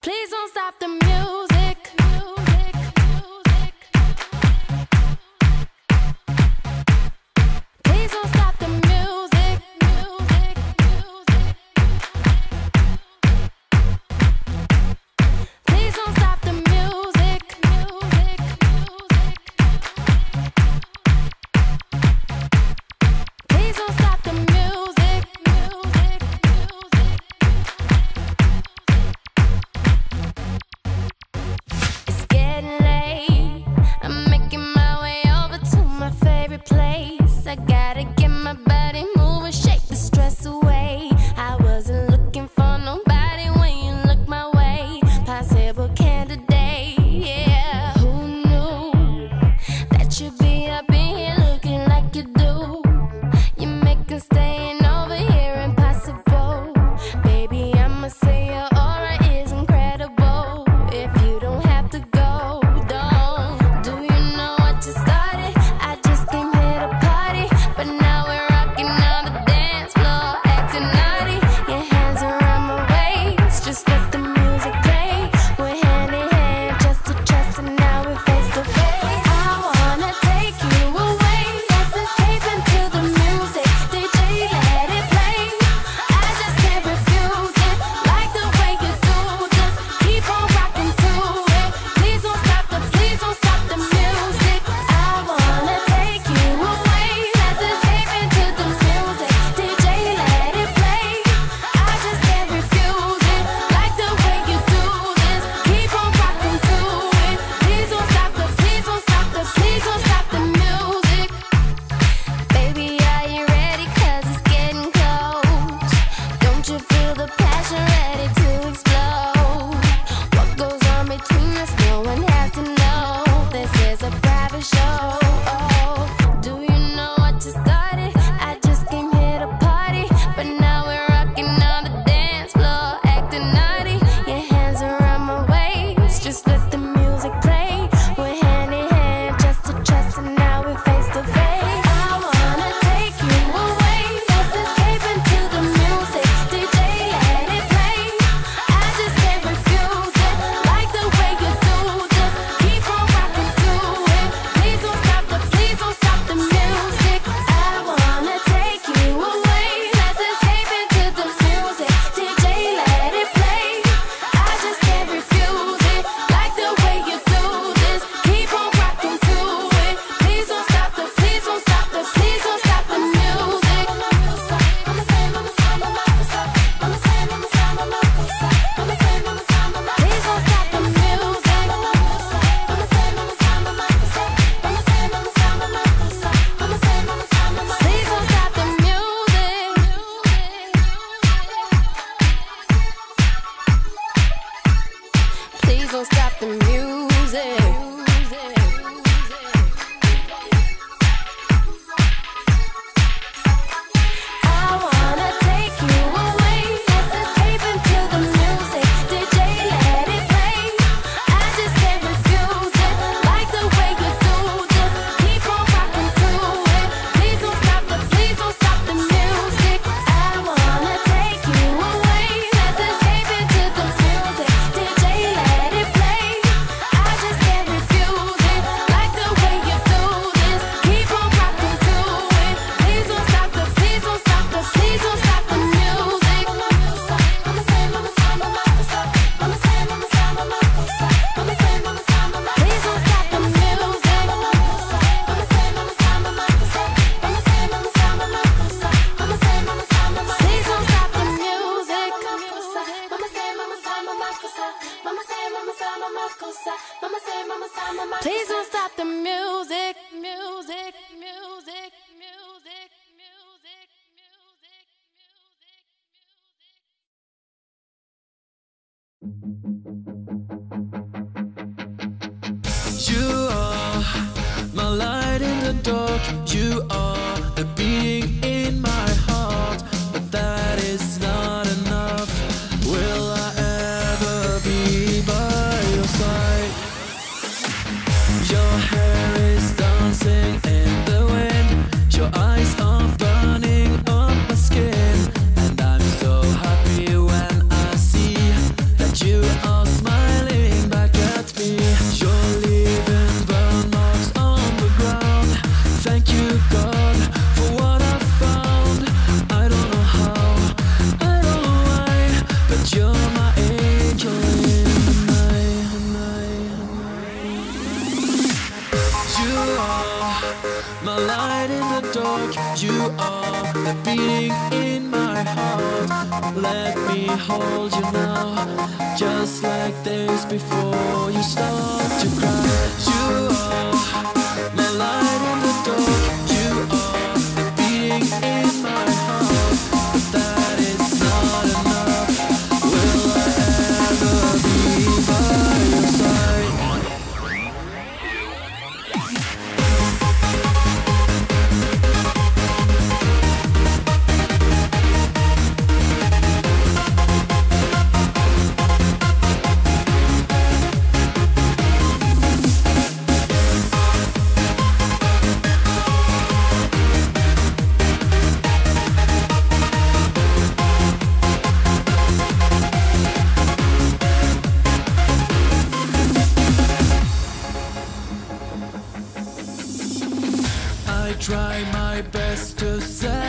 Please don't stop the music. Please don't stop the music. Please don't stop the music. Please don't stop the music. It's getting late. I'm making my way over to my favorite place. I gotta get my body moving, shake the stress away. I wasn't looking for nobody when you look my way. Possible candidate, yeah. Who knew that you'd be up in here looking like you do? You make us staying over here impossible. Baby, I'ma say your aura is incredible. If you don't have to go, don't. Do you know what you started? I just came here to party, but now we're rocking on the dance floor, acting naughty. Your hands around my waist, just let the music play. We're hand in hand, chest to chest, and now we're face to face. I wanna take you away, let's escape into the music. DJ, let it play. I just can't refuse it, like the way you do. Just keep on rocking to it. Please don't stop the music. I wanna take you away, let's escape into the music. DJ, let it play. I just can't refuse it, like the way you do this. Keep on rocking to it. Please don't stop the music. Baby, are you ready? 'Cause it's getting close. Don't you feel the passion ready to explode? What goes on between us, no one has to know. This is a private show. Do you know what you started? I just came here to party, but now we're rocking on the dance floor, acting naughty. Your hands around my waist, just let the music play. We're hand in hand, chest to chest, and now we're face to face. I wanna take you away, let's escape into the music. DJ, let it play. I just can't refuse it, like the way you do. Just keep on rocking to it. Please don't stop the music. I wanna take you away, let's escape into the music. DJ, let it play. I just can't refuse it, like the way you do this. Keep on rocking to it. Please don't stop the music. Please don't stop the music. Please don't stop the music. I wanna take you away, let's escape into the music. DJ, let it play. I just can't refuse it, like the way you do. Just keep on rocking to it. Please don't stop the music. I wanna take you away, let's escape into the music. DJ, let it play. I just can't refuse it, like the way you do this. Keep on rocking to it. Please don't stop the music. Please don't stop the music. Please don't stop the music. Please don't stop the music. Music, music, music, music, music, music. You are my light in the dark. You are the beating in my heart. But that is not enough. Will I ever be by your side? Your hair is dancing in the wind. Your eyes are burning up my skin. And I'm so happy when I see that you are the beating in my heart. Let me hold you now, just like days before you start to cry. You are my light in the dark. You are the beating in my heart. But that is not enough. Will I ever be by your side? I try my best to say